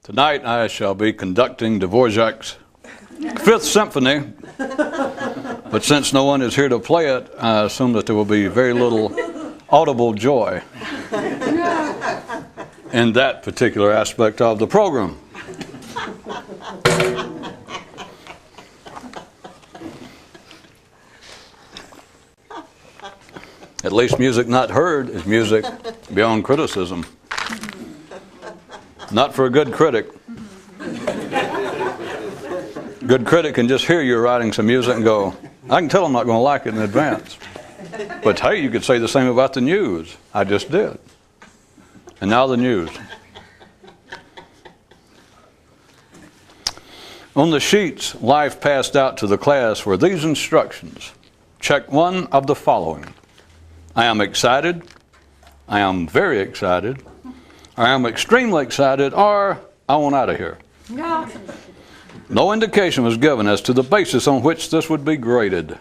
Tonight I shall be conducting Dvorak's Fifth Symphony, but since no one is here to play it, I assume that there will be very little audible joy in that particular aspect of the program. At least music not heard is music beyond criticism. Not for a good critic. Good critic can just hear you writing some music and go, I can tell I'm not going to like it in advance. But hey, you could say the same about the news. I just did. And now the news. On the sheets Life passed out to the class were these instructions. Check one of the following. I am excited. I am very excited. I am extremely excited, or I want out of here. No indication was given as to the basis on which this would be graded.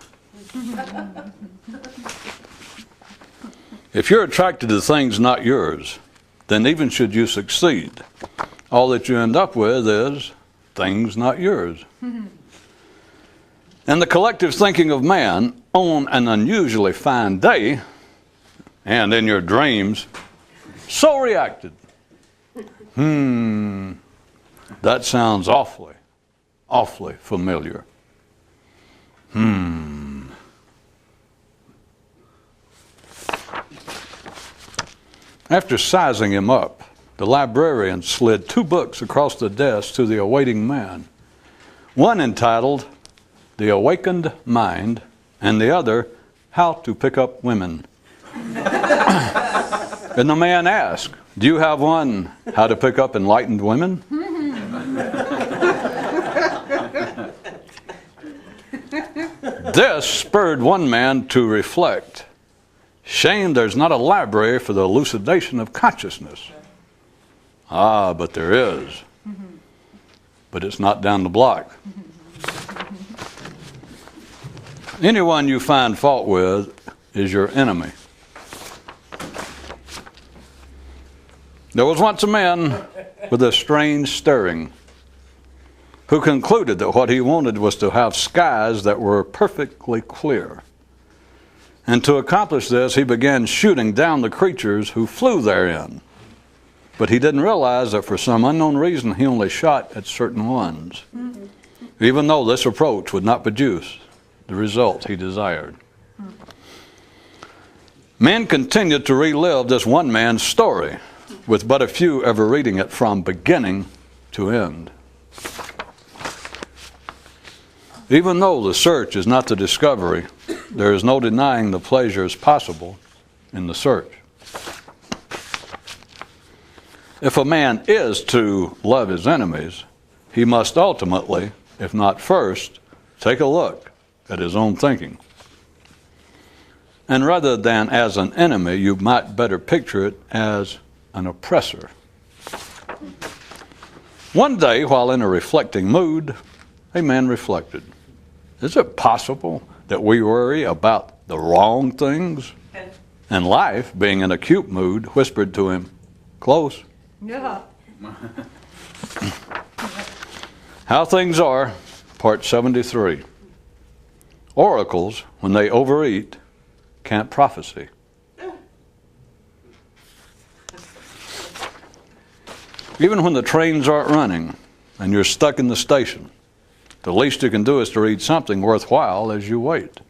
If you're attracted to things not yours, then even should you succeed, all that you end up with is things not yours. And the collective thinking of man on an unusually fine day and in your dreams so reacted. That sounds awfully familiar. After sizing him up, the librarian slid 2 books across the desk to the awaiting man. One entitled, The Awakened Mind, and the other, How to Pick Up Women. And the man asked, do you have one, How to Pick Up Enlightened Women? This spurred one man to reflect. Shame there's not a library for the elucidation of consciousness. Ah, but there is. But it's not down the block. Anyone you find fault with is your enemy. There was once a man with a strange stirring who concluded that what he wanted was to have skies that were perfectly clear. And to accomplish this, he began shooting down the creatures who flew therein. But he didn't realize that for some unknown reason, he only shot at certain ones, even though this approach would not produce the result he desired. Men continued to relive this one man's story, with but a few ever reading it from beginning to end. Even though the search is not the discovery, there is no denying the pleasures possible in the search. If a man is to love his enemies, he must ultimately, if not first, take a look at his own thinking. And rather than as an enemy, you might better picture it as an oppressor. One day, while in a reflecting mood, a man reflected, is it possible that we worry about the wrong things? And life, being in acute mood, whispered to him, close. Yeah. How Things Are, Part 73. Oracles, when they overeat, can't prophesy. Even when the trains aren't running and you're stuck in the station, the least you can do is to read something worthwhile as you wait.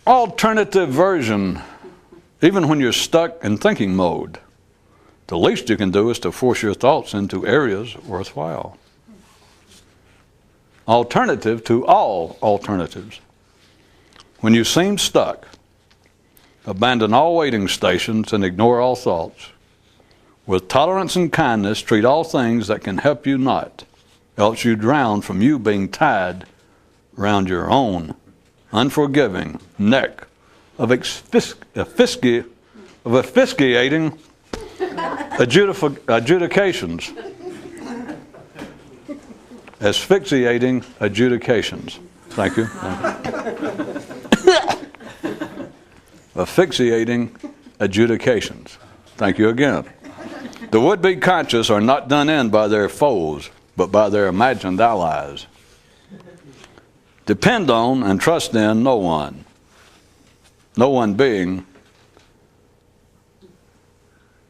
Alternative version, even when you're stuck in thinking mode, the least you can do is to force your thoughts into areas worthwhile. Alternative to all alternatives. When you seem stuck, abandon all waiting stations and ignore all thoughts. With tolerance and kindness, treat all things that can help you not, else you drown from you being tied round your own unforgiving neck of asphyxiating adjudications. Asphyxiating adjudications. Thank you. Asphyxiating adjudications. Thank you again. The would-be conscious are not done in by their foes, but by their imagined allies. Depend on and trust in no one. No one being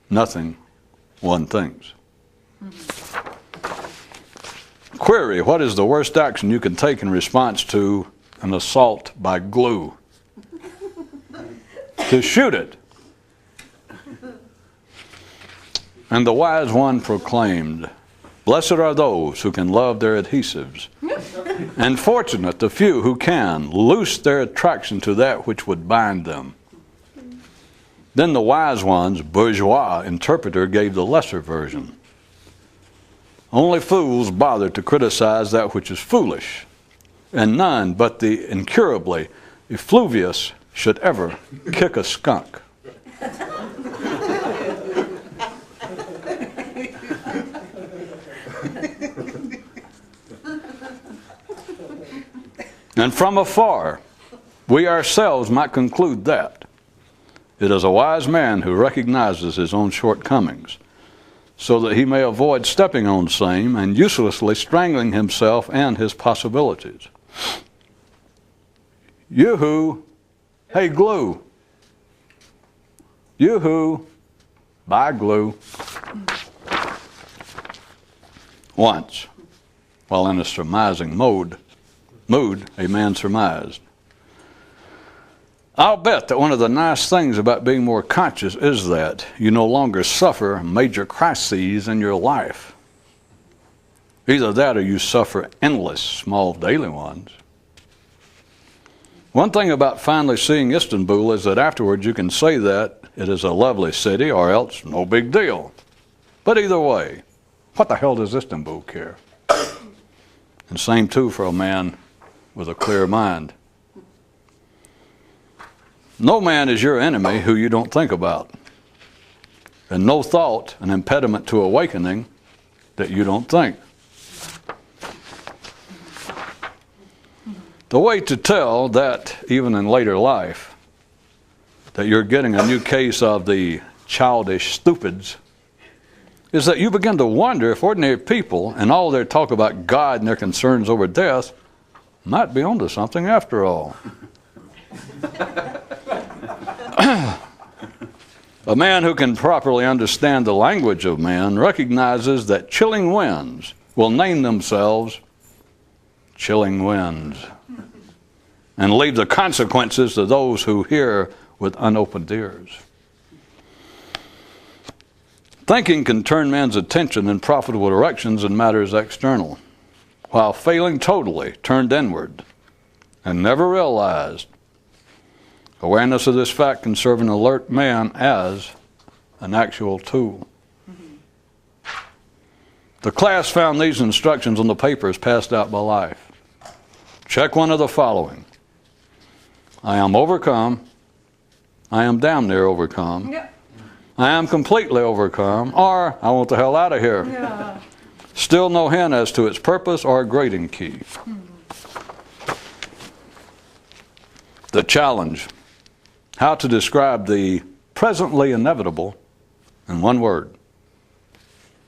nothing one thinks. Query, what is the worst action you can take in response to an assault by glue? To shoot it. And the wise one proclaimed, blessed are those who can love their adhesives, and fortunate the few who can loose their attraction to that which would bind them. Then the wise one's bourgeois interpreter gave the lesser version. Only fools bother to criticize that which is foolish, and none but the incurably effluvious should ever kick a skunk. And from afar, we ourselves might conclude that it is a wise man who recognizes his own shortcomings, so that he may avoid stepping on same and uselessly strangling himself and his possibilities. Yoo-hoo, hey glue. Yoo-hoo, bye glue. Once, while in a surmising mood, a man surmised, I'll bet that one of the nice things about being more conscious is that you no longer suffer major crises in your life. Either that or you suffer endless small daily ones. One thing about finally seeing Istanbul is that afterwards you can say that it is a lovely city or else no big deal. But either way, what the hell does Istanbul care? And same too for a man with a clear mind. No man is your enemy who you don't think about. And no thought an impediment to awakening that you don't think. The way to tell that, even in later life, that you're getting a new case of the childish stupids, is that you begin to wonder if ordinary people and all their talk about God and their concerns over death might be onto something after all. A man who can properly understand the language of man recognizes that chilling winds will name themselves chilling winds and leave the consequences to those who hear with unopened ears. Thinking can turn man's attention in profitable directions in matters external, while failing totally turned inward and never realized. Awareness of this fact can serve an alert man as an actual tool. The class found these instructions on the papers passed out by life. Check one of the following. I am overcome. I am damn near overcome. Yep. I am completely overcome. Or I want the hell out of here. Yeah. Still no hint as to its purpose or grading key. The challenge. How to describe the presently inevitable in one word.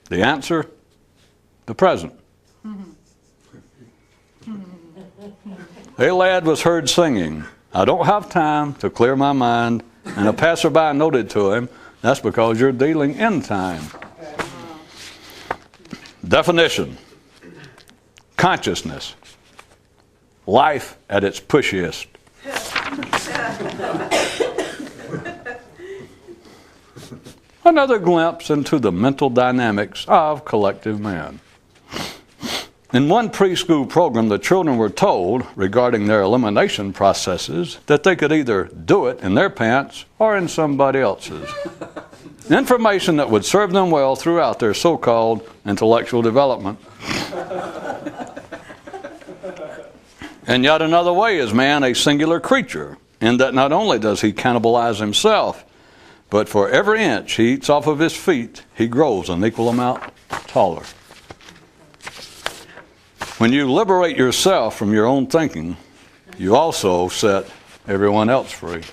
The answer, the present. A lad was heard singing, I don't have time to clear my mind, and a passerby noted to him, that's because you're dealing in time. Definition. Consciousness. Life at its pushiest. Another glimpse into the mental dynamics of collective man. In one preschool program, the children were told, regarding their elimination processes, that they could either do it in their pants or in somebody else's. Information that would serve them well throughout their so-called intellectual development. And yet another way is man a singular creature, in that not only does he cannibalize himself, but for every inch he eats off of his feet, he grows an equal amount taller. When you liberate yourself from your own thinking, you also set everyone else free.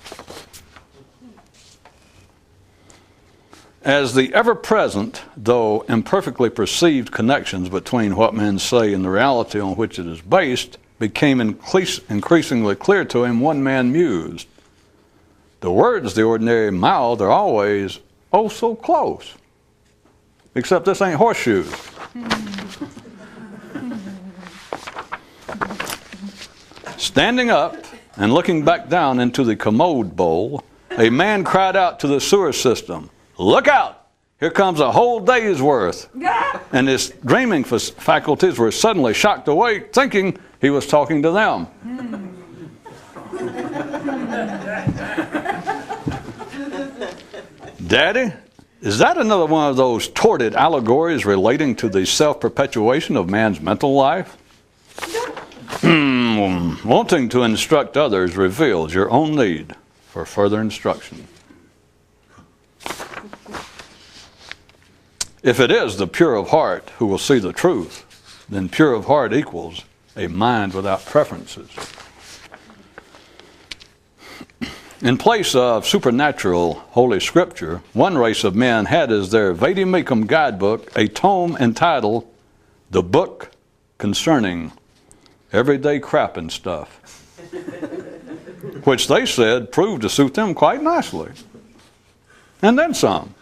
As the ever-present, though imperfectly perceived connections between what men say and the reality on which it is based became increasingly clear to him, one man mused, the words the ordinary mouth are always, oh, so close. Except this ain't horseshoes. Standing up and looking back down into the commode bowl, a man cried out to the sewer system, look out! Here comes a whole day's worth. And his dreaming faculties were suddenly shocked awake, thinking he was talking to them. Daddy, is that another one of those tortured allegories relating to the self-perpetuation of man's mental life? Wanting to instruct others reveals your own need for further instruction. If it is the pure of heart who will see the truth, then pure of heart equals a mind without preferences. In place of supernatural Holy Scripture, one race of men had as their Vade Mecum guidebook a tome entitled The Book Concerning Everyday Crap and Stuff, which they said proved to suit them quite nicely. And then some.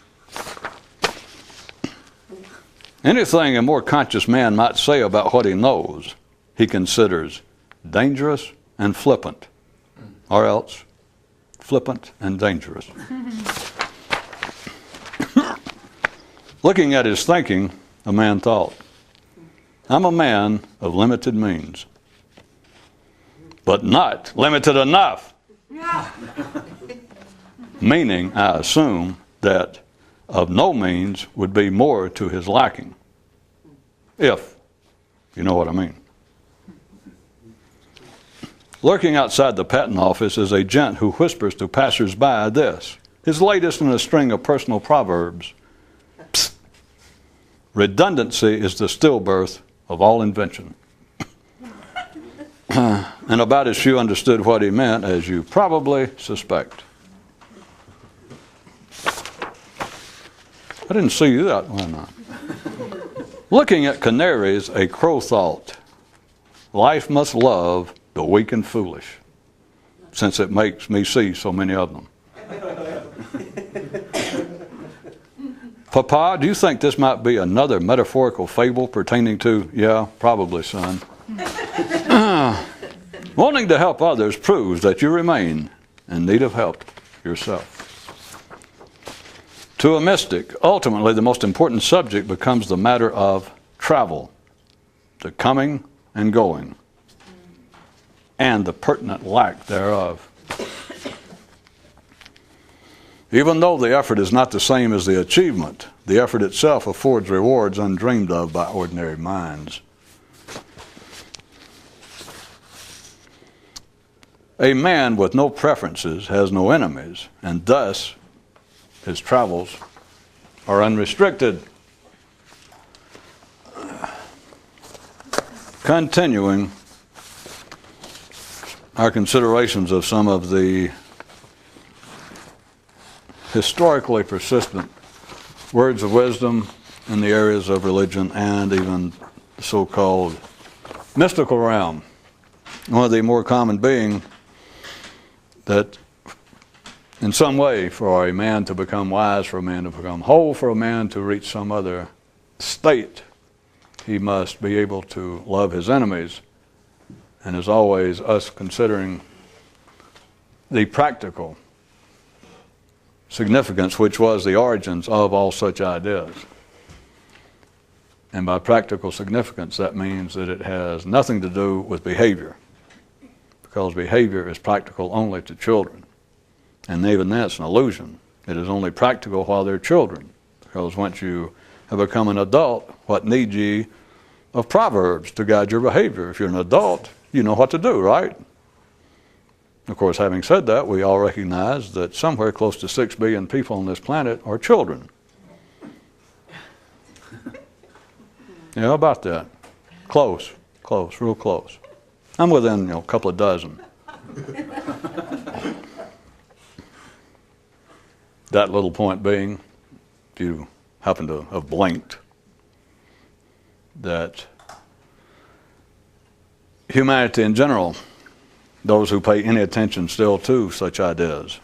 Anything a more conscious man might say about what he knows, he considers dangerous and flippant, or else flippant and dangerous. Looking at his thinking, a man thought, I'm a man of limited means, but not limited enough. Meaning, I assume, that of no means would be more to his lacking, if you know what I mean. Lurking outside the patent office is a gent who whispers to passers-by this, his latest in a string of personal proverbs. Psst. Redundancy is the stillbirth of all invention. And about as few understood what he meant as you probably suspect. I didn't see that. Why not? Looking at canaries, a crow thought, life must love the weak and foolish, since it makes me see so many of them. Papa, do you think this might be another metaphorical fable pertaining to, yeah, probably, son. Wanting to help others proves that you remain in need of help yourself. To a mystic, ultimately the most important subject becomes the matter of travel, the coming and going, and the pertinent lack thereof. Even though the effort is not the same as the achievement, the effort itself affords rewards undreamed of by ordinary minds. A man with no preferences has no enemies, and thus his travels are unrestricted. Continuing our considerations of some of the historically persistent words of wisdom in the areas of religion and even the so-called mystical realm. One of the more common being that in some way for a man to become wise, for a man to become whole, for a man to reach some other state, he must be able to love his enemies. And as always, us considering the practical significance, which was the origins of all such ideas. And by practical significance, that means that it has nothing to do with behavior, because behavior is practical only to children. And even that's an illusion. It is only practical while they're children, because once you have become an adult, what need ye of proverbs to guide your behavior? If you're an adult, you know what to do, right? Of course, having said that, we all recognize that somewhere close to 6 billion people on this planet are children. Yeah, about that. Close, real close. I'm within, a couple of dozen. That little point being, if you happen to have blinked, that humanity in general, those who pay any attention still to such ideas,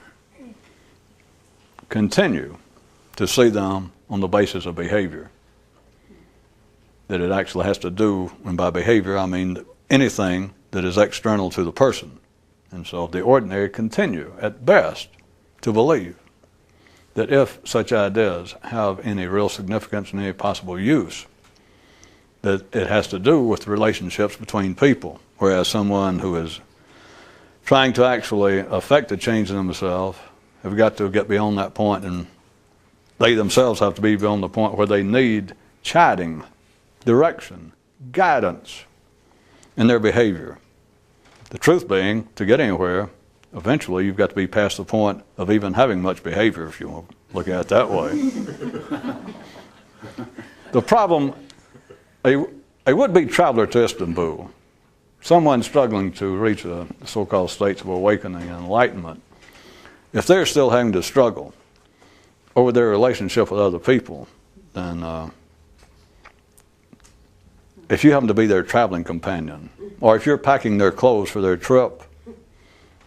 continue to see them on the basis of behavior. That it actually has to do, and by behavior I mean anything that is external to the person. And so the ordinary continue, at best, to believe that if such ideas have any real significance and any possible use, that it has to do with relationships between people, whereas someone who is trying to actually affect a change in themselves have got to get beyond that point, and they themselves have to be beyond the point where they need chiding, direction, guidance in their behavior. The truth being, to get anywhere, eventually you've got to be past the point of even having much behavior, if you want to look at it that way. The problem, a would-be traveler to Istanbul, someone struggling to reach the so-called states of awakening and enlightenment, if they're still having to struggle over their relationship with other people, then if you happen to be their traveling companion, or if you're packing their clothes for their trip,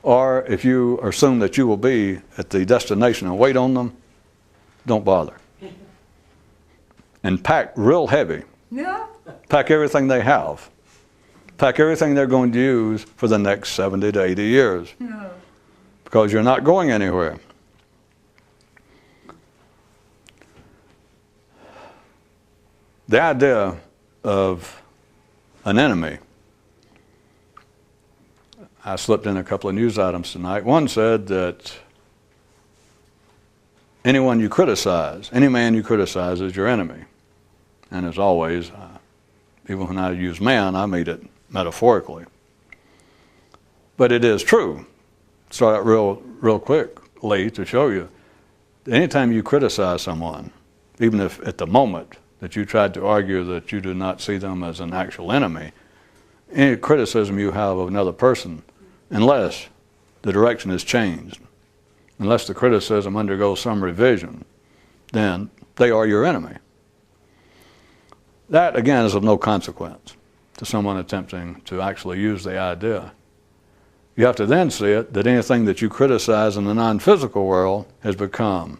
or if you assume that you will be at the destination and wait on them, don't bother. And pack real heavy. Yeah. Pack everything they have. Pack everything they're going to use for the next 70 to 80 years. No. Because you're not going anywhere. The idea of an enemy. I slipped in a couple of news items tonight. One said that anyone you criticize, any man you criticize is your enemy. And as always, even when I use man, I mean it metaphorically. But it is true. Start out real quickly to show you. Anytime you criticize someone, even if at the moment that you tried to argue that you do not see them as an actual enemy, any criticism you have of another person, unless the direction is changed, unless the criticism undergoes some revision, then they are your enemy. That, again, is of no consequence to someone attempting to actually use the idea. You have to then see it that anything that you criticize in the non-physical world has become,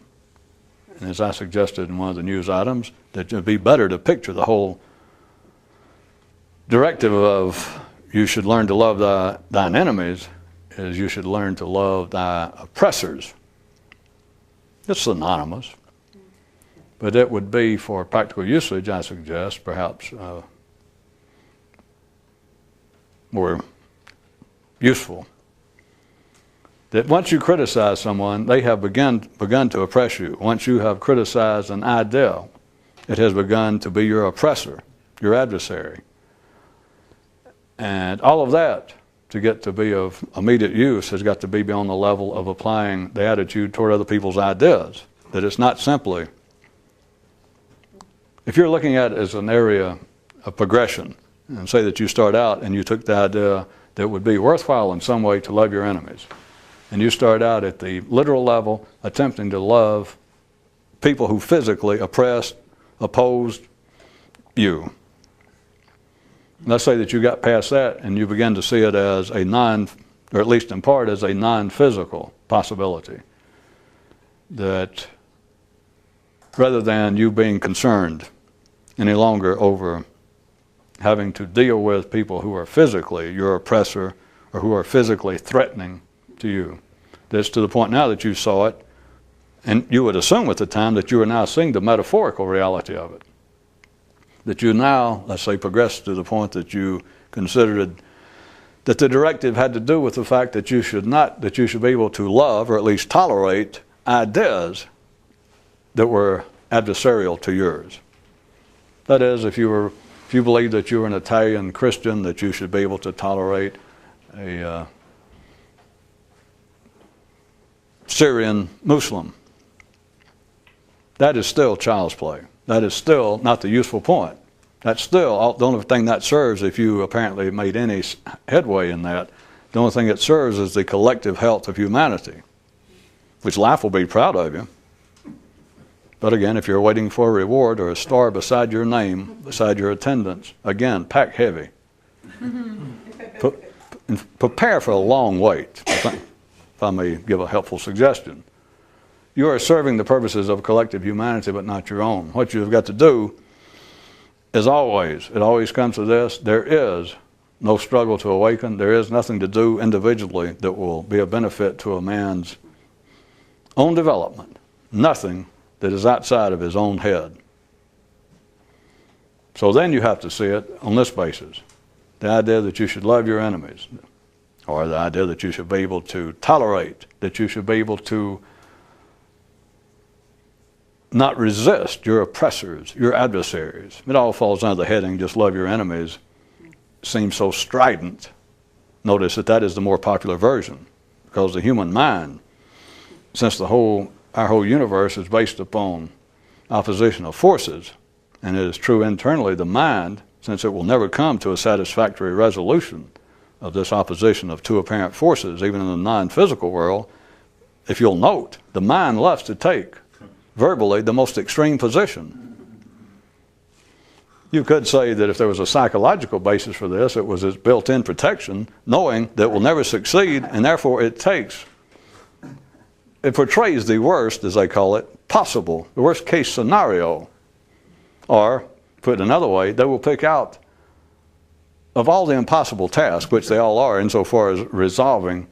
and as I suggested in one of the news items, that it would be better to picture the whole directive of you should learn to love thine enemies as you should learn to love thy oppressors. It's synonymous. But it would be, for practical usage, I suggest, perhaps more useful. That once you criticize someone, they have begun to oppress you. Once you have criticized an idea, it has begun to be your oppressor, your adversary. And all of that, to get to be of immediate use, has got to be beyond the level of applying the attitude toward other people's ideas. That it's not simply, if you're looking at it as an area of progression, and say that you start out and you took the idea that it would be worthwhile in some way to love your enemies, and you start out at the literal level attempting to love people who physically oppressed, opposed you. Let's say that you got past that and you begin to see it as a or at least in part as a non-physical possibility. That rather than you being concerned any longer over having to deal with people who are physically your oppressor or who are physically threatening to you. That's to the point now that you saw it, and you would assume at the time that you are now seeing the metaphorical reality of it. That you now, let's say, progressed to the point that you considered that the directive had to do with the fact that you should be able to love or at least tolerate ideas that were adversarial to yours. That is, if you believe that you were an Italian Christian, that you should be able to tolerate a Syrian Muslim. That is still child's play. That is still not the useful point. That's still the only thing that serves, if you apparently made any headway in that, the only thing it serves is the collective health of humanity, which life will be proud of you. But again, if you're waiting for a reward or a star beside your name, beside your attendance, again, pack heavy. Prepare for a long wait, if I may give a helpful suggestion. You are serving the purposes of collective humanity, but not your own. What you've got to do is always, it always comes to this, there is no struggle to awaken. There is nothing to do individually that will be a benefit to a man's own development. Nothing that is outside of his own head. So then you have to see it on this basis. The idea that you should love your enemies, or the idea that you should be able to tolerate, that you should be able to not resist your oppressors, your adversaries. It all falls under the heading, just love your enemies. Seems so strident. Notice that is the more popular version, because the human mind, since our whole universe is based upon opposition of forces, and it is true internally, the mind, since it will never come to a satisfactory resolution of this opposition of two apparent forces, even in the non-physical world, if you'll note, the mind loves to take verbally the most extreme position. You could say that if there was a psychological basis for this, it was its built-in protection, knowing that it will never succeed, and therefore it portrays the worst, as they call it, possible, the worst case scenario. Or, put another way, they will pick out, of all the impossible tasks, which they all are insofar as resolving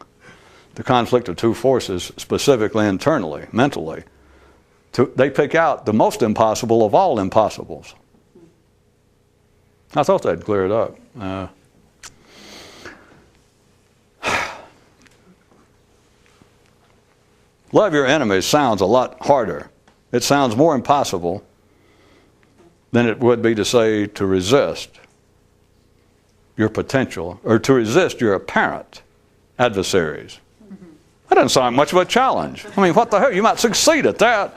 the conflict of two forces, specifically internally, mentally, they pick out the most impossible of all impossibles. I thought that'd clear it up. Love your enemies sounds a lot harder. It sounds more impossible than it would be to say to resist your potential, or to resist your apparent adversaries. That doesn't sound much of a challenge. I mean, what the hell? You might succeed at that.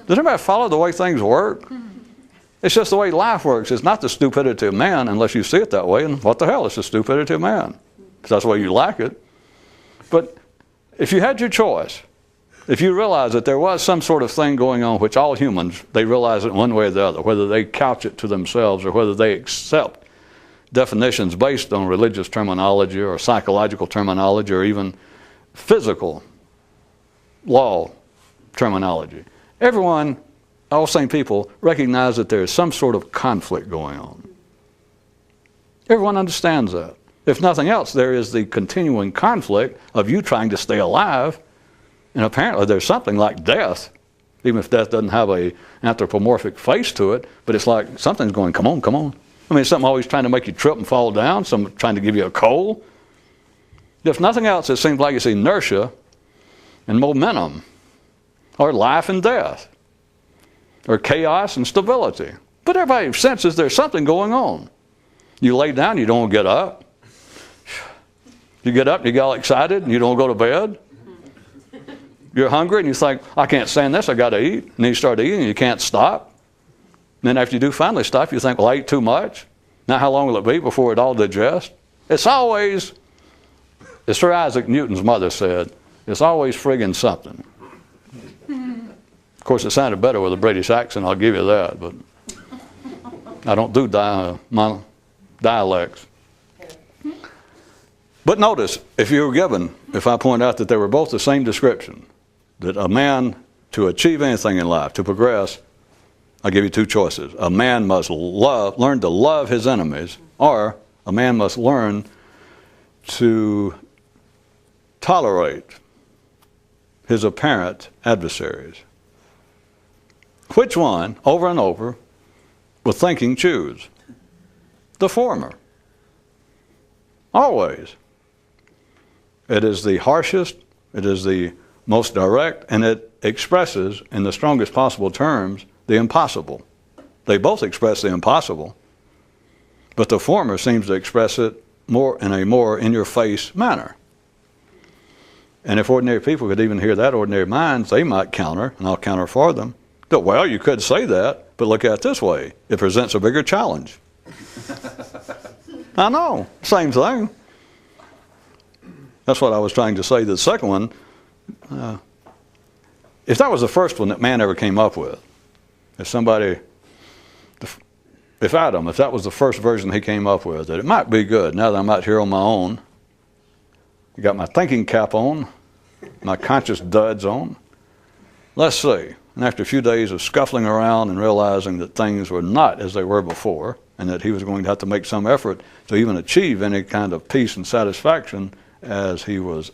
Does anybody follow the way things work? It's just the way life works. It's not the stupidity of man unless you see it that way. And what the hell? It's the stupidity of man. Because that's the way you like it. But if you had your choice, if you realized that there was some sort of thing going on which all humans, they realize it one way or the other, whether they couch it to themselves or whether they accept definitions based on religious terminology or psychological terminology or even physical law terminology. Everyone, all sane people, recognize that there is some sort of conflict going on. Everyone understands that. If nothing else, there is the continuing conflict of you trying to stay alive, and apparently there's something like death, even if death doesn't have an anthropomorphic face to it, but it's like something's going, come on, come on. I mean, something always trying to make you trip and fall down, some trying to give you a cold. If nothing else, it seems like it's inertia and momentum, or life and death, or chaos and stability. But everybody senses there's something going on. You lay down, you don't get up. You get up, you get all excited, and you don't go to bed. You're hungry, and you think, I can't stand this, I got to eat. And then you start eating, and you can't stop. And then after you do finally stop, you think, well, I ate too much. Now how long will it be before it all digests? It's always, as Sir Isaac Newton's mother said, it's always friggin' something. Of course, it sounded better with a British accent, I'll give you that, but I don't do dialects. But notice, if I point out that they were both the same description, that a man, to achieve anything in life, to progress, I'll give you two choices. A man must learn to love his enemies, or a man must learn to tolerate his apparent adversaries. Which one, over and over, with thinking, choose? The former. Always. It is the harshest, it is the most direct, and it expresses, in the strongest possible terms, the impossible. They both express the impossible, but the former seems to express it in a more in-your-face manner. And if ordinary people could even hear that, ordinary minds, they might counter, and I'll counter for them, that, well, you could say that, but look at it this way. It presents a bigger challenge. I know, same thing. That's what I was trying to say. The second one, if that was the first one that man ever came up with, if Adam, if that was the first version he came up with, that it might be good now that I'm out here on my own. I got my thinking cap on, my conscious duds on. Let's see. And after a few days of scuffling around and realizing that things were not as they were before, and that he was going to have to make some effort to even achieve any kind of peace and satisfaction as was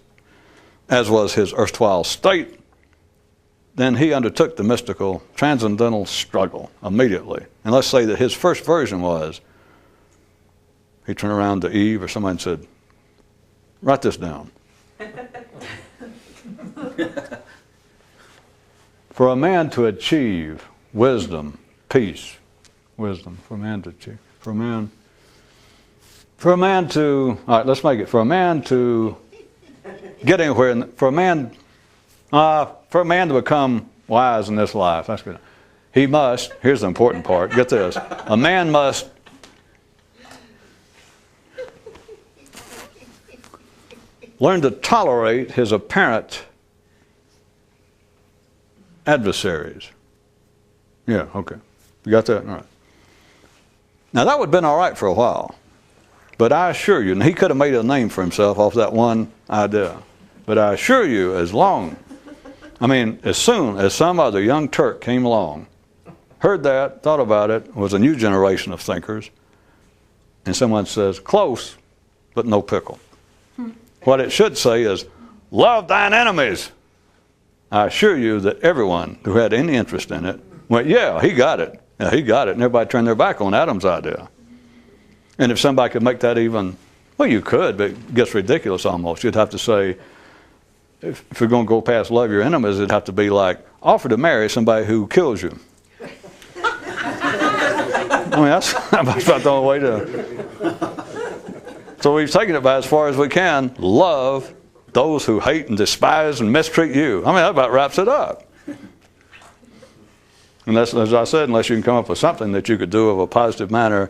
his erstwhile state, then he undertook the mystical transcendental struggle immediately. And let's say that his first version was, he turned around to Eve or somebody and said, write this down. For a man to achieve wisdom, peace, wisdom, for a man to achieve, for a man to, all right, let's make it, for a man to get anywhere, for a man to become wise in this life, that's good. He must, here's the important part, get this, a man must learn to tolerate his apparent adversaries. Yeah, okay. You got that? All right. Now that would have been all right for a while. But I assure you, and he could have made a name for himself off that one idea. But I assure you, as soon as some other young Turk came along, heard that, thought about it, was a new generation of thinkers, and someone says, close, but no pickle. What it should say is, love thine enemies. I assure you that everyone who had any interest in it went, yeah, he got it. Yeah, he got it. And everybody turned their back on Adam's idea. And if somebody could make that even, well, you could, but it gets ridiculous almost. You'd have to say, if you're going to go past love your enemies, it'd have to be like, offer to marry somebody who kills you. That's about the only way to... So we've taken it by as far as we can. Love those who hate and despise and mistreat you. That about wraps it up. And that's, as I said, unless you can come up with something that you could do of a positive manner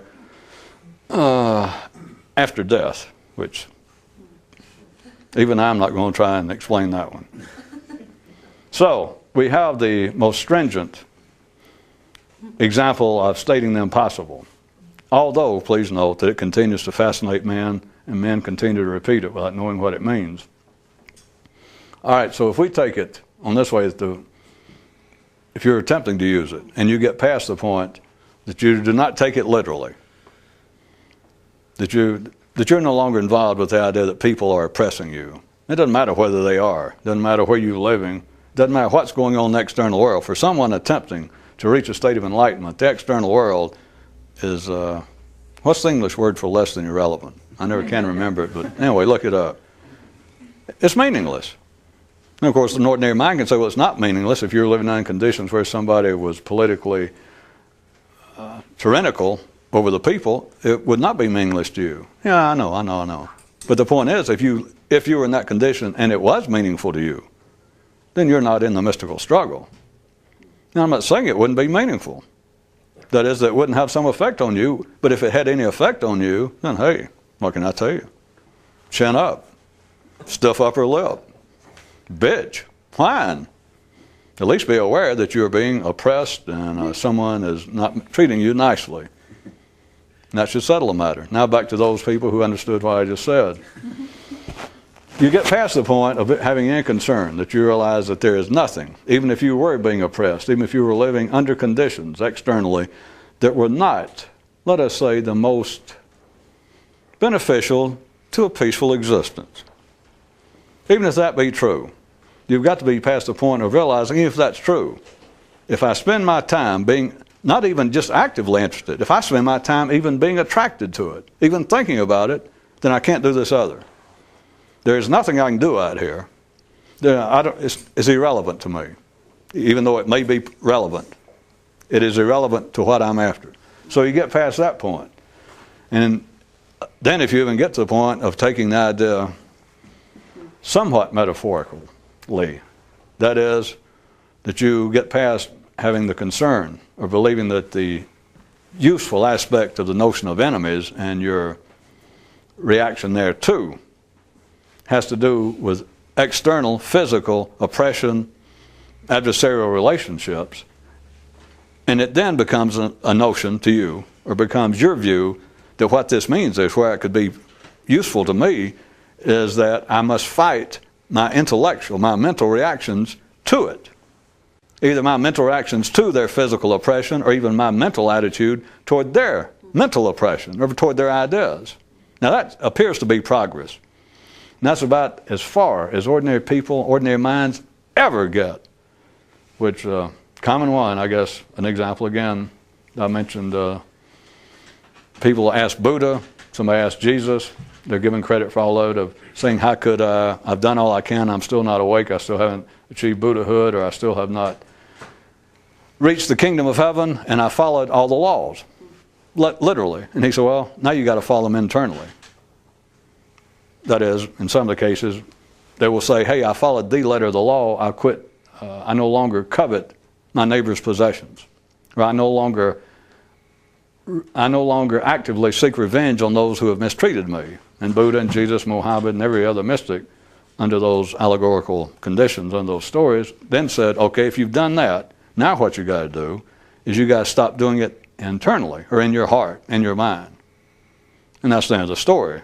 after death, which even I'm not going to try and explain that one. So we have the most stringent example of stating the impossible. Although, please note that it continues to fascinate man, and men continue to repeat it without knowing what it means. All right, so if we take it on this way, if you're attempting to use it, and you get past the point that you do not take it literally, that you're no longer involved with the idea that people are oppressing you. It doesn't matter whether they are. It doesn't matter where you're living. It doesn't matter what's going on in the external world. For someone attempting to reach a state of enlightenment, the external world is, what's the English word for less than irrelevant? I never can remember it, but anyway, look it up. It's meaningless. And of course, an ordinary mind can say, well, it's not meaningless if you're living in conditions where somebody was politically tyrannical over the people. It would not be meaningless to you. Yeah, I know. But the point is, if you were in that condition and it was meaningful to you, then you're not in the mystical struggle. Now, I'm not saying it wouldn't be meaningful. That is, that it wouldn't have some effect on you. But if it had any effect on you, then hey, what can I tell you? Chin up, stiff upper lip, bitch, whine. At least be aware that you're being oppressed and someone is not treating you nicely. And that should settle the matter. Now back to those people who understood what I just said. You get past the point of having any concern that you realize that there is nothing, even if you were being oppressed, even if you were living under conditions externally that were not, let us say, the most beneficial to a peaceful existence. Even if that be true, you've got to be past the point of realizing, if that's true, if I spend my time being not even just actively interested, if I spend my time even being attracted to it, even thinking about it, then I can't do this other. There's nothing I can do out here. It's irrelevant to me. Even though it may be relevant, it is irrelevant to what I'm after. So you get past that point. And then if you even get to the point of taking the idea somewhat metaphorically, that is, that you get past having the concern or believing that the useful aspect of the notion of enemies and your reaction there too has to do with external physical oppression, adversarial relationships, and it then becomes a notion to you, or becomes your view, that what this means is, where it could be useful to me, is that I must fight my mental reactions to it. Either my mental reactions to their physical oppression, or even my mental attitude toward their mental oppression, or toward their ideas. Now that appears to be progress. And that's about as far as ordinary people, ordinary minds ever get. Which, common one, I guess, an example again, I mentioned people ask Buddha, somebody asked Jesus, they're giving credit for all load of saying, how could I've done all I can, I'm still not awake, I still haven't achieved Buddhahood, or I still have not reached the kingdom of heaven, and I followed all the laws, literally. And he said, well, now you got to follow them internally. That is, in some of the cases, they will say, hey, I followed the letter of the law, I quit, I no longer covet my neighbor's possessions, or I no longer actively seek revenge on those who have mistreated me. And Buddha and Jesus, Muhammad, and every other mystic, under those allegorical conditions, under those stories, then said, okay, if you've done that, now what you got to do is you got to stop doing it internally, or in your heart, in your mind. And that's the end of the story.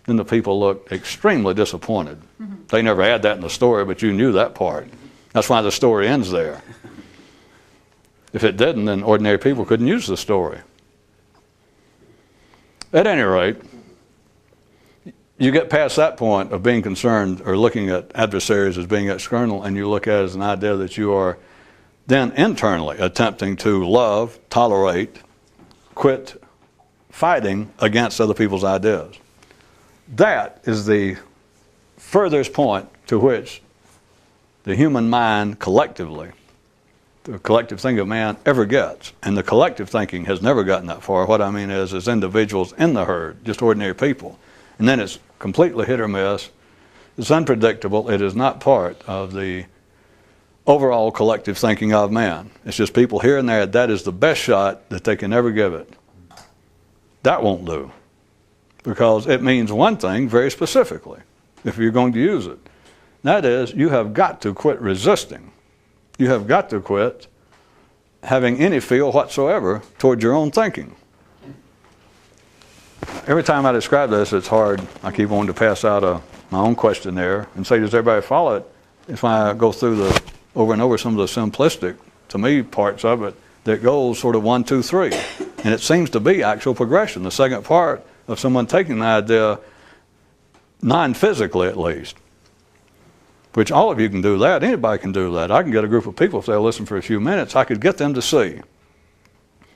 Then the people looked extremely disappointed. Mm-hmm. They never had that in the story, but you knew that part. That's why the story ends there. If it didn't, then ordinary people couldn't use the story. At any rate, you get past that point of being concerned or looking at adversaries as being external, and you look at it as an idea that you are then internally attempting to love, tolerate, quit fighting against other people's ideas. That is the furthest point to which the human mind collectively, the collective thinking of man, ever gets. And the collective thinking has never gotten that far. What I mean is individuals in the herd, just ordinary people. And then it's completely hit or miss. It's unpredictable. It is not part of the overall collective thinking of man. It's just people here and there, that is the best shot that they can ever give it. That won't do. Because it means one thing very specifically, if you're going to use it. That is, you have got to quit resisting. You have got to quit having any feel whatsoever toward your own thinking. Every time I describe this, it's hard. I keep wanting to pass out my own questionnaire and say, does everybody follow it? If I go through over and over some of the simplistic, to me, parts of it, that goes sort of 1, 2, 3. And it seems to be actual progression. The second part of someone taking the idea, non-physically at least, which all of you can do that. Anybody can do that. I can get a group of people, if they'll listen for a few minutes, I could get them to see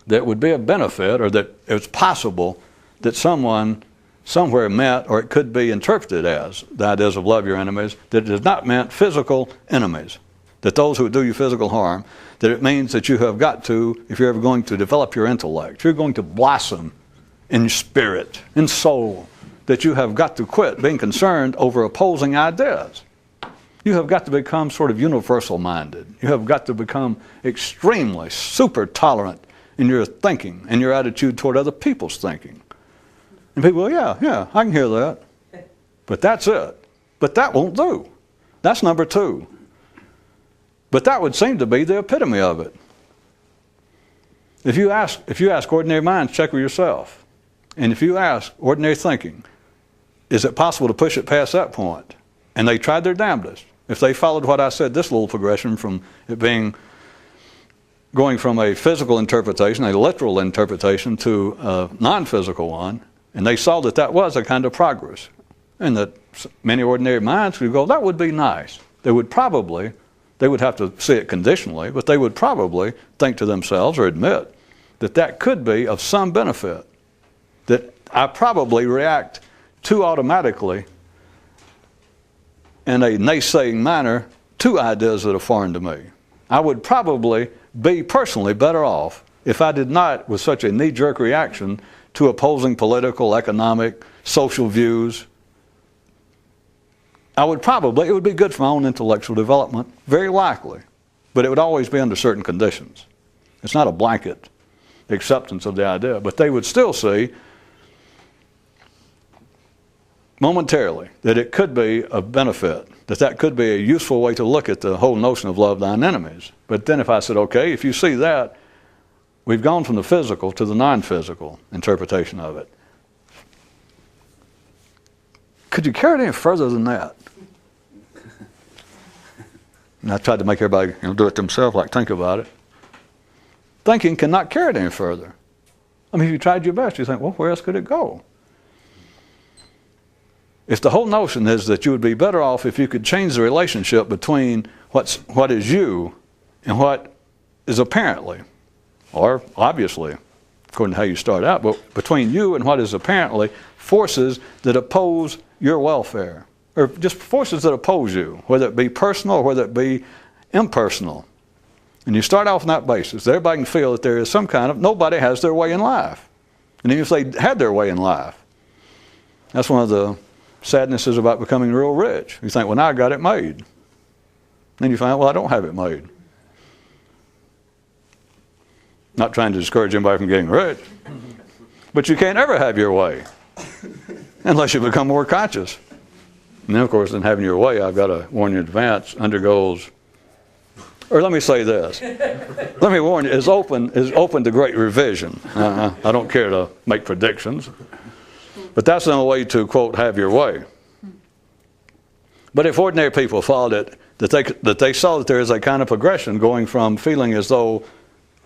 that it would be a benefit, or that it's possible that someone somewhere meant, or it could be interpreted as, the ideas of love your enemies, that it is not meant physical enemies, that those who do you physical harm, that it means that you have got to, if you're ever going to develop your intellect, you're going to blossom in spirit, in soul, that you have got to quit being concerned over opposing ideas. You have got to become sort of universal minded. You have got to become extremely super tolerant in your thinking and your attitude toward other people's thinking. And people go, yeah, I can hear that. But that's it. But that won't do. That's number 2. But that would seem to be the epitome of it. If you ask ordinary minds, check with yourself. And if you ask ordinary thinking, is it possible to push it past that point? And they tried their damnedest. If they followed what I said, this little progression from it being going from a physical interpretation, a literal interpretation, to a non-physical one, and they saw that that was a kind of progress, and that many ordinary minds would go, that would be nice. They would have to see it conditionally, but they would probably think to themselves or admit that that could be of some benefit, that I probably react too automatically in a naysaying manner to ideas that are foreign to me. I would probably be personally better off if I did not, with such a knee-jerk reaction to opposing political, economic, social views. It would be good for my own intellectual development, very likely, but it would always be under certain conditions. It's not a blanket acceptance of the idea, but they would still see, momentarily that it could be a benefit, that could be a useful way to look at the whole notion of love thine enemies. But then if I said, okay, if you see that, we've gone from the physical to the non-physical interpretation of it. Could you carry it any further than that? And I tried to make everybody do it themselves, like think about it. Thinking cannot carry it any further. I mean, if you tried your best, you think, well, where else could it go? If the whole notion is that you would be better off if you could change the relationship between what is you and what is apparently, or obviously, according to how you start out, but between you and what is apparently forces that oppose your welfare, or just forces that oppose you, whether it be personal or whether it be impersonal. And you start off on that basis, that everybody can feel that there is some kind of, nobody has their way in life. And even if they had their way in life, that's one of the sadnesses about becoming real rich. You think, well, now I got it made. Then you find, well, I don't have it made. Not trying to discourage anybody from getting rich, but you can't ever have your way unless you become more conscious. And then, of course, in having your way, I've got to warn you in advance, undergoes, or let me say this, let me warn you, is open to great revision. I don't care to make predictions, but that's the only way to, quote, have your way. But if ordinary people followed it, that they saw that there is a kind of progression going from feeling as though,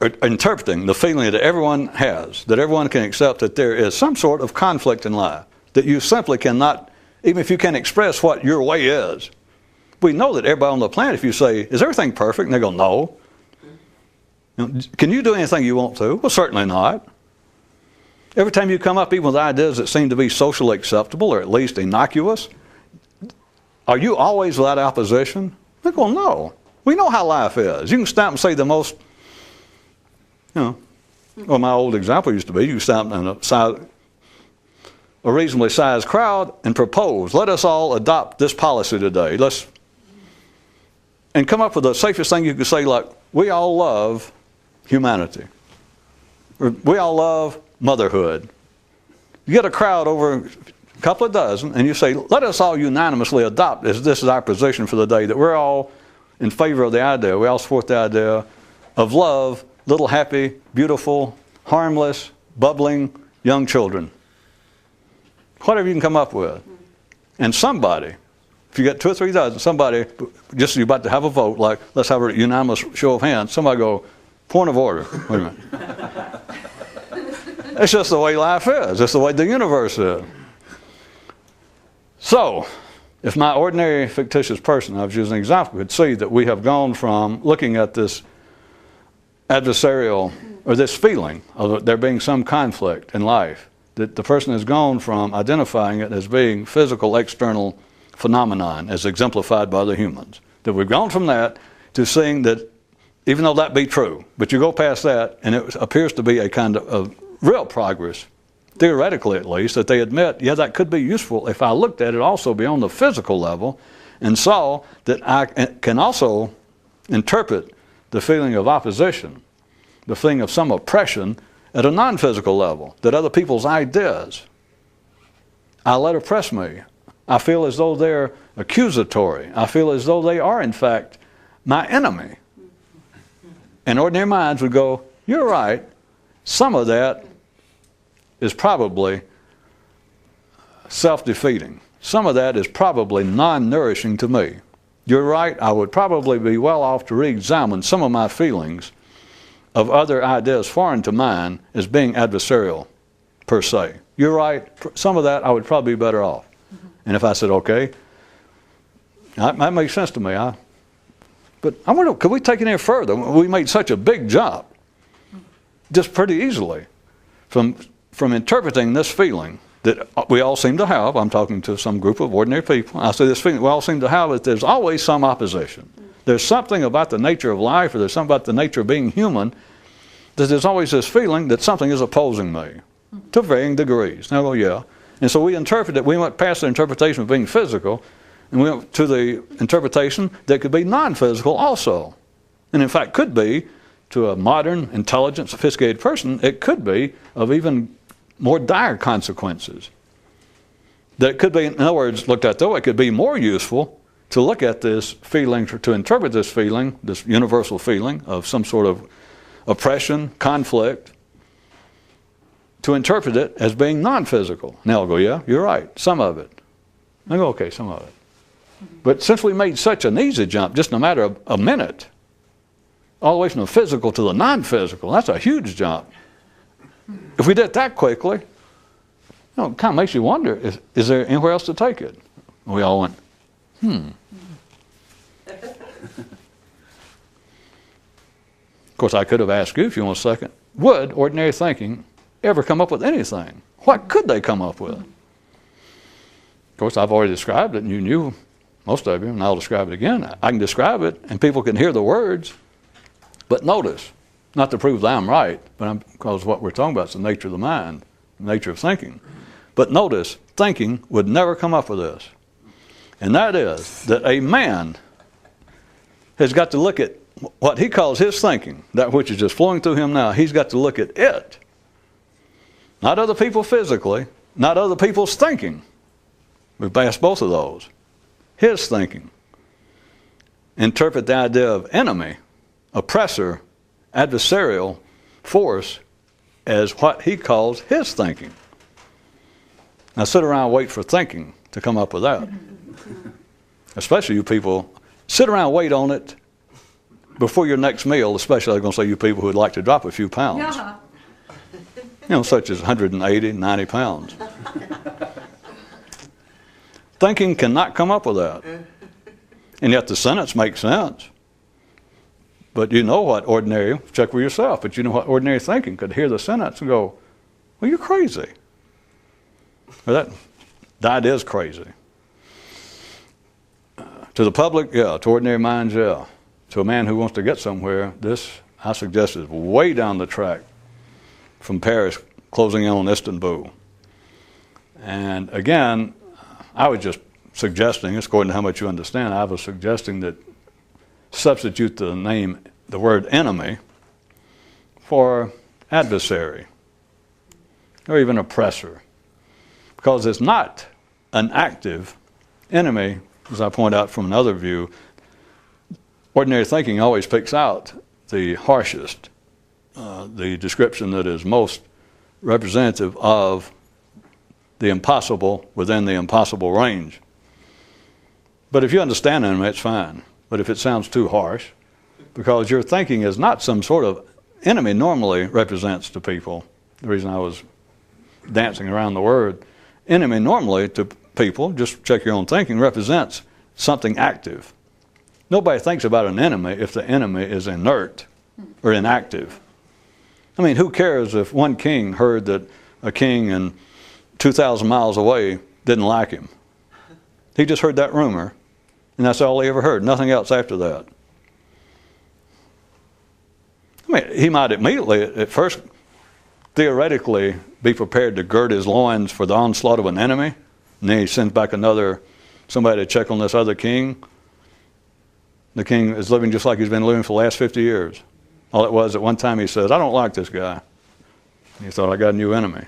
or interpreting the feeling that everyone has, that everyone can accept that there is some sort of conflict in life, that you simply cannot, even if you can express what your way is. We know that everybody on the planet, if you say, is everything perfect? And they go, no. Can you do anything you want to? Well, certainly not. Every time you come up even with ideas that seem to be socially acceptable or at least innocuous, are you always without opposition? They go, no. We know how life is. You can stop and say the most, well, my old example used to be, you can stop in a reasonably sized crowd and propose, let us all adopt this policy today. And come up with the safest thing you could say, like, we all love humanity. Or we all love motherhood. You get a crowd over a couple of dozen, and you say, let us all unanimously adopt this. This is our position for the day, that we're all in favor of the idea. We all support the idea of love, little happy, beautiful, harmless, bubbling young children. Whatever you can come up with. And somebody, if you get 2 or 3 dozen, somebody, just as you're about to have a vote, like, let's have a unanimous show of hands, somebody go, point of order. Wait a minute. It's just the way life is. It's the way the universe is. So, if my ordinary fictitious person, I was using an example, could see that we have gone from looking at this adversarial, or this feeling of there being some conflict in life, that the person has gone from identifying it as being physical, external phenomenon, as exemplified by the humans. That we've gone from that to seeing that, even though that be true, but you go past that, and it appears to be a kind of real progress, theoretically at least, that they admit, yeah, that could be useful if I looked at it also beyond the physical level and saw that I can also interpret the feeling of opposition, the feeling of some oppression at a non-physical level, that other people's ideas, I let oppress me. I feel as though they're accusatory. I feel as though they are, in fact, my enemy. And ordinary minds would go, you're right, some of that is probably self-defeating. Some of that is probably non-nourishing to me. You're right, I would probably be well off to re-examine some of my feelings of other ideas foreign to mine as being adversarial, per se. You're right, some of that I would probably be better off. And if I said, okay, that makes sense to me. But I wonder, could we take it any further? We made such a big jump, just pretty easily, from interpreting this feeling that we all seem to have. I'm talking to some group of ordinary people. I say this feeling we all seem to have, that there's always some opposition. There's something about the nature of life, or there's something about the nature of being human, that there's always this feeling that something is opposing me to varying degrees. Now, yeah. And so we interpreted, we went past the interpretation of being physical, and we went to the interpretation that could be non-physical also. And in fact could be, to a modern, intelligent, sophisticated person, it could be of even more dire consequences. That it could be, in other words, looked at though, it could be more useful to look at this feeling, to interpret this feeling, this universal feeling of some sort of oppression, conflict, to interpret it as being non-physical. Now I'll go, yeah, you're right, some of it. I go, okay, some of it. But since we made such an easy jump, just in a matter of a minute, all the way from the physical to the non-physical, that's a huge jump. If we did it that quickly, you know, it kind of makes you wonder, is there anywhere else to take it? We all went, Of course, I could have asked you, if you want a second, would ordinary thinking ever come up with anything? What could they come up with? Of course, I've already described it, and you knew, most of you, and I'll describe it again. I can describe it, and people can hear the words, but notice, not to prove that I'm right, but because what we're talking about is the nature of the mind, the nature of thinking. But notice, thinking would never come up with this. And that is that a man has got to look at what he calls his thinking, that which is just flowing through him now. He's got to look at it. Not other people physically, not other people's thinking. We've passed both of those. His thinking. Interpret the idea of enemy, oppressor, adversarial force as what he calls his thinking. Now sit around and wait for thinking to come up with that. Especially you people, sit around and wait on it before your next meal, especially I'm going to say you people who would like to drop a few pounds. Yeah. You know, such as 180, 90 pounds. Thinking cannot come up with that. And yet the sentence makes sense. But you know what ordinary, check with yourself, but you know what ordinary thinking could hear the sentence and go, well, you're crazy. Or that is crazy. To the public, yeah. To ordinary minds, yeah. To a man who wants to get somewhere, this, I suggest, is way down the track from Paris, closing in on Istanbul. And again, I was just suggesting, according to how much you understand, I was suggesting that substitute the word enemy for adversary or even oppressor, because it's not an active enemy. As I point out from another view, ordinary thinking always picks out the harshest, the description that is most representative of the impossible within the impossible range. But if you understand enemy, it's fine. But if it sounds too harsh, because your thinking is not some sort of enemy normally represents to people, the reason I was dancing around the word, enemy normally to people, just check your own thinking, represents something active. Nobody thinks about an enemy if the enemy is inert or inactive. I mean, who cares if one king heard that a king in 2,000 miles away didn't like him? He just heard that rumor, and that's all he ever heard, nothing else after that. I mean, he might immediately, at first, theoretically, be prepared to gird his loins for the onslaught of an enemy, and then he sends back somebody to check on this other king. The king is living just like he's been living for the last 50 years. All it was, at one time he says, I don't like this guy. And he thought, I got a new enemy.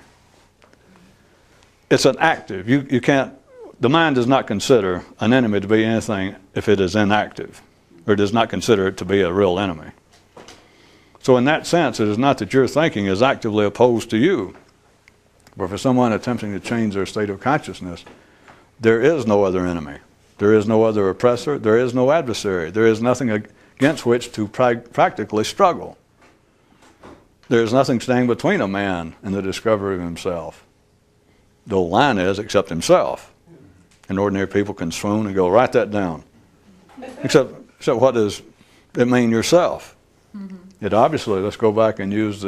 It's an active. You can't, the mind does not consider an enemy to be anything if it is inactive, or does not consider it to be a real enemy. So in that sense, it is not that your thinking is actively opposed to you, but for someone attempting to change their state of consciousness, there is no other enemy. There is no other oppressor. There is no adversary. There is nothing against which to practically struggle. There is nothing standing between a man and the discovery of himself. The old line is, except himself. And ordinary people can swoon and go, write that down. Except what does it mean yourself? Mm-hmm. It obviously, let's go back and use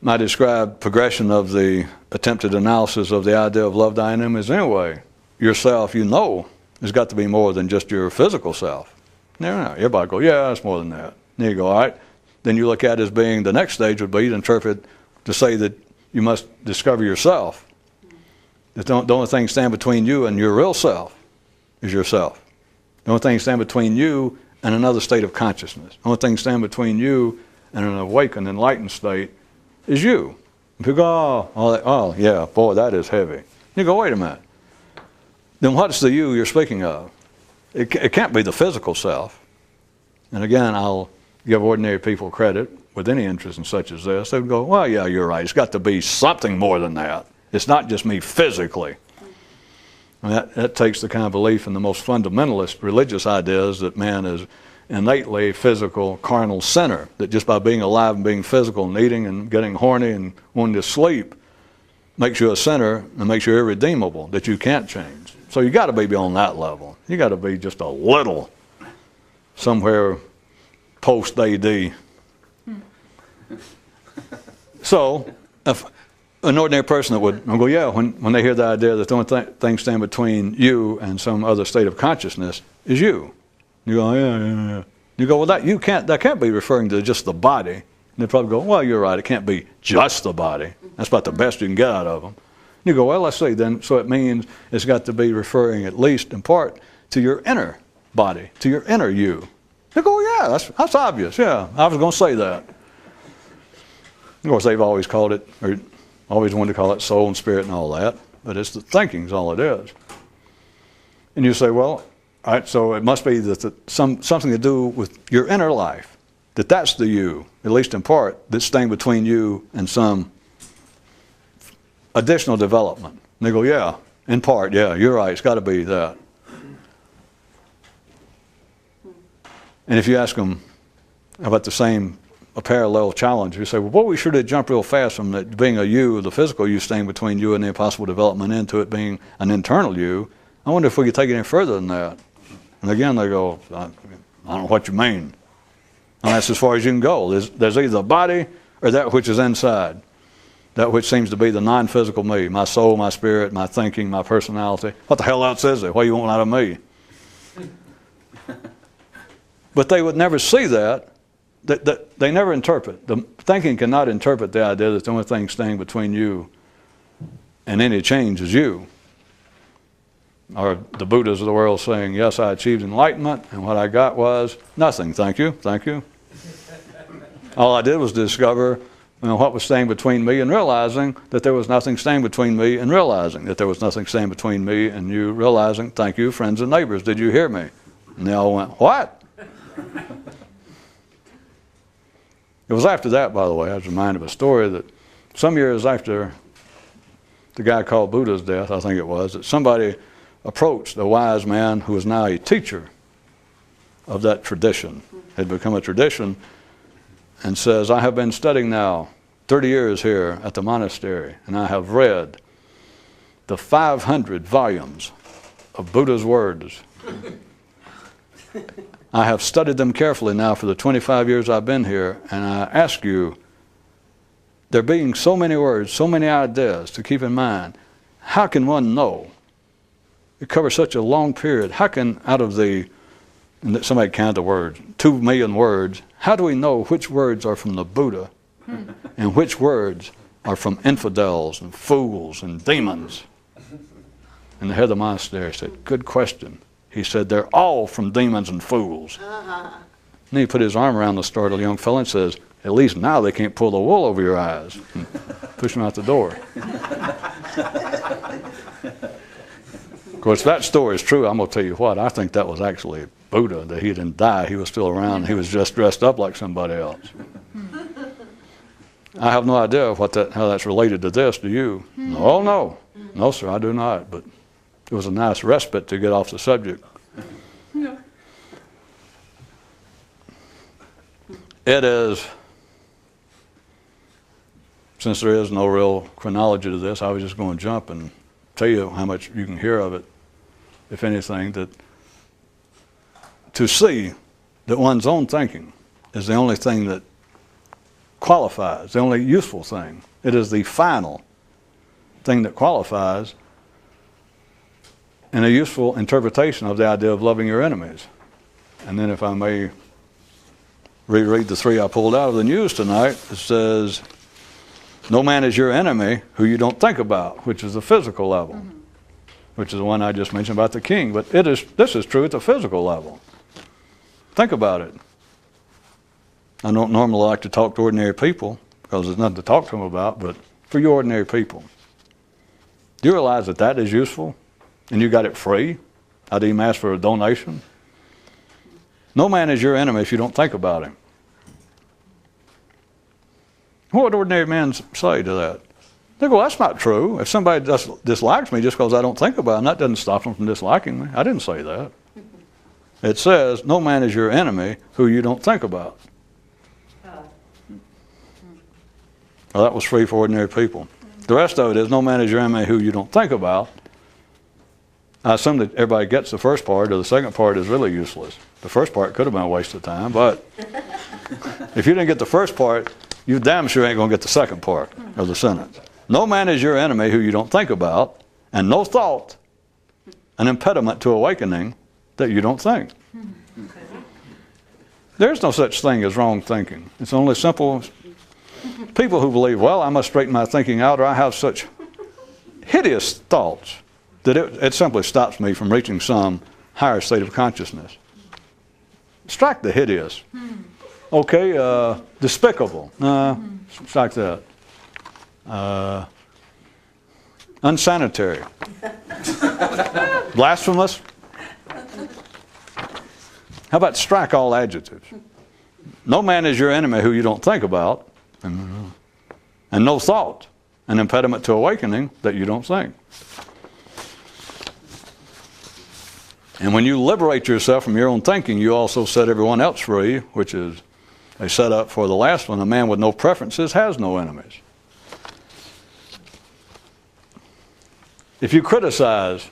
my described progression of the attempted analysis of the idea of love thy enemies anyway. Yourself, you know, has got to be more than just your physical self. No, everybody go, yeah, it's more than that. Then you go, all right. Then you look at it as being, the next stage would be to interpret, to say that you must discover yourself. The only thing stand between you and your real self is yourself. The only thing stand between you and another state of consciousness. The only thing stand between you and an awakened, enlightened state is you. If you go, oh, yeah, boy, that is heavy. You go, wait a minute. Then what's the you you're speaking of? It can't be the physical self. And again, I'll give ordinary people credit with any interest in such as this. They would go, well, yeah, you're right. It's got to be something more than that. It's not just me physically. And that takes the kind of belief in the most fundamentalist religious ideas that man is innately physical, carnal sinner, that just by being alive and being physical and eating and getting horny and wanting to sleep makes you a sinner and makes you irredeemable, that you can't change. So you got to be beyond that level. You got to be just a little somewhere post-AD. So if an ordinary person that would go, yeah, when they hear the idea that the only thing standing between you and some other state of consciousness is you. You go, yeah. You go, well, that can't be referring to just the body. And they probably go, well, you're right, it can't be just the body. That's about the best you can get out of them. You go, well, let's see then. So it means it's got to be referring at least in part to your inner body, to your inner you. They go, yeah, that's obvious. Yeah, I was going to say that. Of course, they've always called it, or always wanted to call it soul and spirit and all that, but it's the thinking is all it is. And you say, well, all right, so it must be that something to do with your inner life, that's the you, at least in part, that's staying between you and some additional development. And they go, yeah, in part, yeah, you're right, it's got to be that. And if you ask them about the same, a parallel challenge, you say, well, boy, we sure did jump real fast from that being a you, the physical you staying between you and the possible development into it being an internal you. I wonder if we could take it any further than that. And again, they go, I don't know what you mean. And that's as far as you can go. There's either the body or that which is inside. That which seems to be the non-physical me, my soul, my spirit, my thinking, my personality. What the hell else is there? What do you want out of me? But they would never see that. They never interpret. The thinking cannot interpret the idea that the only thing staying between you and any change is you. Or the Buddhas of the world saying, yes, I achieved enlightenment, and what I got was nothing. Thank you, thank you. All I did was discover what was staying between me and realizing that there was nothing staying between me and realizing that there was nothing staying between me and you realizing, thank you, friends and neighbors, did you hear me? And they all went, what? It was after that, by the way, I was reminded of a story that some years after the guy called Buddha's death, I think it was, that somebody approached a wise man who was now a teacher of that tradition, had become a tradition, and says, I have been studying now 30 years here at the monastery, and I have read the 500 volumes of Buddha's words. I have studied them carefully now for the 25 years I've been here, and I ask you, there being so many words, so many ideas to keep in mind, how can one know? It covers such a long period. How can, out of the, and somebody counted the words, 2 million words, how do we know which words are from the Buddha and which words are from infidels and fools and demons? And the head of the monastery said, good question. He said, they're all from demons and fools. And then he put his arm around the startled young fellow and says, at least now they can't pull the wool over your eyes. And push him out the door. Of course, if that story is true, I'm going to tell you what, I think that was actually Buddha, that he didn't die. He was still around. He was just dressed up like somebody else. I have no idea how that's related to this. Do you? Oh, no. No, sir, I do not. But it was a nice respite to get off the subject. No. It is, since there is no real chronology to this, I was just going to jump and tell you how much you can hear of it, if anything, that to see that one's own thinking is the only thing that qualifies, the only useful thing. It is the final thing that qualifies in a useful interpretation of the idea of loving your enemies. And then if I may reread the 3 I pulled out of the news tonight, it says, no man is your enemy who you don't think about, which is the physical level, which is the one I just mentioned about the king. But this is true at the physical level. Think about it. I don't normally like to talk to ordinary people because there's nothing to talk to them about, but for you ordinary people, Do you realize that that is useful? And you got it free? I didn't even ask for a donation. No man is your enemy if you don't think about him. What would ordinary men say to that? They go, well, that's not true. If somebody dislikes me just because I don't think about him, that doesn't stop them from disliking me. I didn't say that. It says, no man is your enemy who you don't think about. Well, that was free for ordinary people. The rest of it is, no man is your enemy who you don't think about. I assume that everybody gets the first part, or the second part is really useless. The first part could have been a waste of time, but if you didn't get the first part, you damn sure ain't going to get the second part of the sentence. No man is your enemy who you don't think about, and no thought an impediment to awakening that you don't think. There's no such thing as wrong thinking. It's only simple people who believe, well, I must straighten my thinking out, or I have such hideous thoughts that it simply stops me from reaching some higher state of consciousness. Strike the hideous. Okay, despicable. Strike that. Unsanitary. Blasphemous. How about strike all adjectives? No man is your enemy who you don't think about, and no thought an impediment to awakening that you don't think. And when you liberate yourself from your own thinking, you also set everyone else free, which is a setup for the last one. A man with no preferences has no enemies. If you criticize,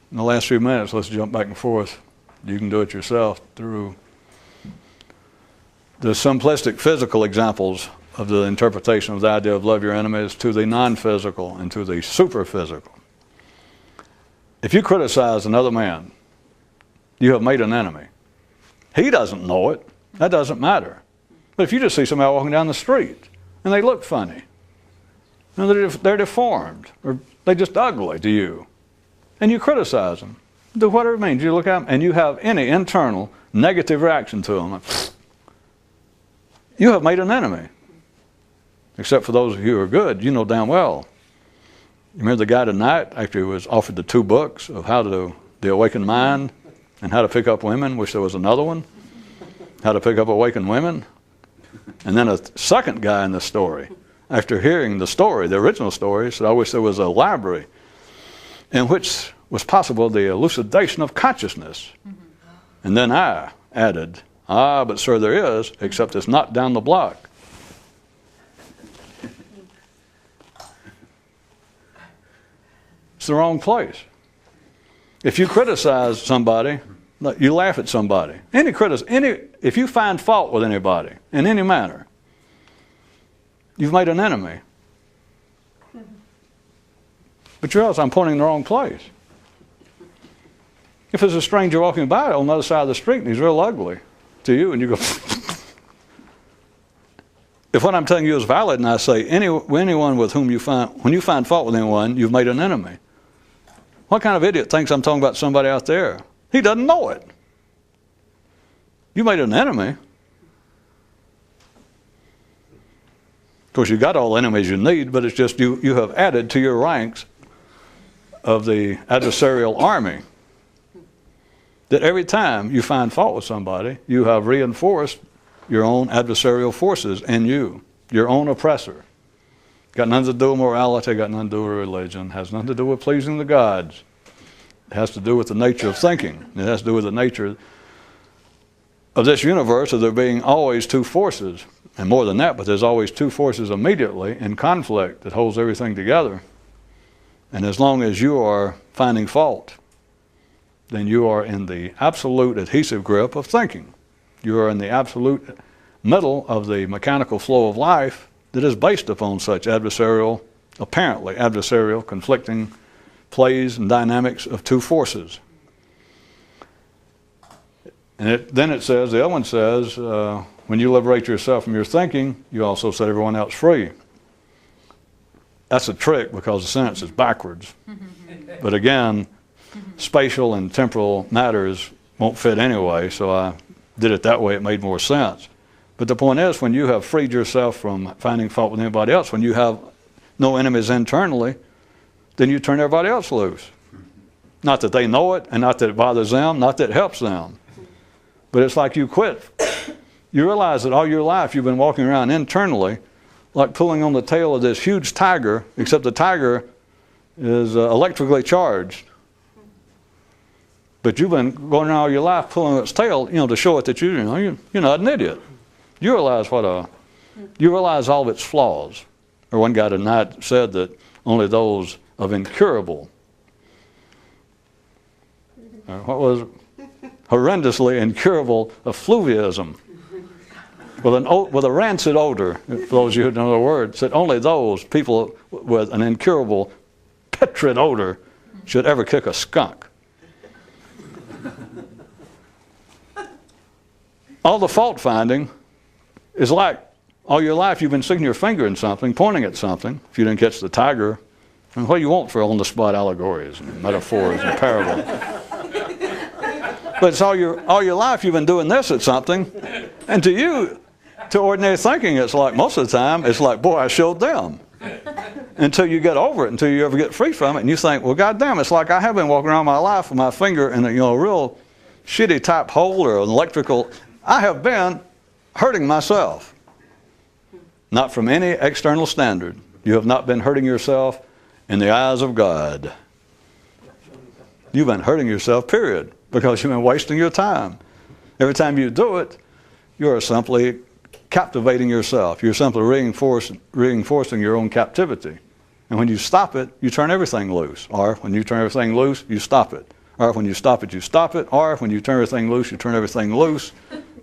in the last few minutes, let's jump back and forth. You can do it yourself through the simplistic physical examples of the interpretation of the idea of love your enemies to the non-physical and to the super-physical. If you criticize another man, you have made an enemy. He doesn't know it. That doesn't matter. But if you just see somebody walking down the street and they look funny, and they're deformed, or they're just ugly to you, and you criticize them, do whatever it means. You look at them and you have any internal negative reaction to them, you have made an enemy. Except for those of you who are good, you know damn well. You remember the guy tonight, after he was offered the 2 books of how to, the awakened mind and how to pick up women, wish there was another one, how to pick up awakened women. And then a second guy in the story, after hearing the story, the original story, said, I wish there was a library in which was possible the elucidation of consciousness. And then I added, but sir, there is, except it's not down the block. It's the wrong place. If you criticize somebody, you laugh at somebody. If you find fault with anybody in any manner, you've made an enemy. But you realize I'm pointing in the wrong place. If there's a stranger walking by on the other side of the street and he's real ugly to you, and you go, if what I'm telling you is valid, and I say anyone with whom when you find fault with anyone, you've made an enemy. What kind of idiot thinks I'm talking about somebody out there? He doesn't know it. You made an enemy. Of course, you got all the enemies you need, but it's just you have added to your ranks of the adversarial army. That every time you find fault with somebody, you have reinforced your own adversarial forces in you, your own oppressor. Got nothing to do with morality, got nothing to do with religion, has nothing to do with pleasing the gods. It has to do with the nature of thinking. It has to do with the nature of this universe, of there being always 2 forces. And more than that, but there's always 2 forces immediately in conflict that holds everything together. And as long as you are finding fault, then you are in the absolute adhesive grip of thinking. You are in the absolute middle of the mechanical flow of life that is based upon such adversarial, apparently adversarial, conflicting plays and dynamics of 2 forces. And then it says, the other one says, when you liberate yourself from your thinking, you also set everyone else free. That's a trick because the sentence is backwards. But again, spatial and temporal matters won't fit anyway, so I did it that way. It made more sense. But the point is, when you have freed yourself from finding fault with anybody else, when you have no enemies internally, then you turn everybody else loose. Not that they know it, and not that it bothers them, not that it helps them. But it's like you quit. You realize that all your life you've been walking around internally like pulling on the tail of this huge tiger, except the tiger is electrically charged. But you've been going around all your life pulling its tail, to show it that you're not an idiot. You realize you realize all of its flaws. Or one guy tonight said that only those of incurable, horrendously incurable effluvianism, with a rancid odor, for those of you who know the word, said only those people with an incurable putrid odor should ever kick a skunk. All the fault finding is like all your life you've been sticking your finger in something, pointing at something. If you didn't catch the tiger, and what do you want for on-the-spot allegories and metaphors and parables? But it's all your life you've been doing this at something, and to you, to ordinary thinking, it's like most of the time, it's like, boy, I showed them. Until you get over it, until you ever get free from it, and you think, well, goddamn, it's like I have been walking around my life with my finger in a real shitty type hole or an electrical. I have been hurting myself. Not from any external standard. You have not been hurting yourself in the eyes of God. You've been hurting yourself, period, because you've been wasting your time. Every time you do it, you're simply captivating yourself. You're simply reinforcing your own captivity. And when you stop it, you turn everything loose. Or when you turn everything loose, you stop it. Or when you stop it, you stop it. Or when you turn everything loose, you turn everything loose.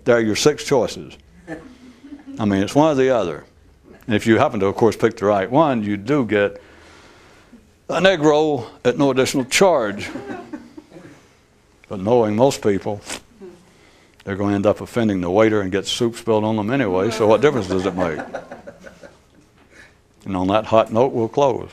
There are your 6 choices. I mean, it's one or the other. And if you happen to, of course, pick the right one, you do get an egg roll at no additional charge. But knowing most people, they're going to end up offending the waiter and get soup spilled on them anyway, so what difference does it make? And on that hot note, we'll close.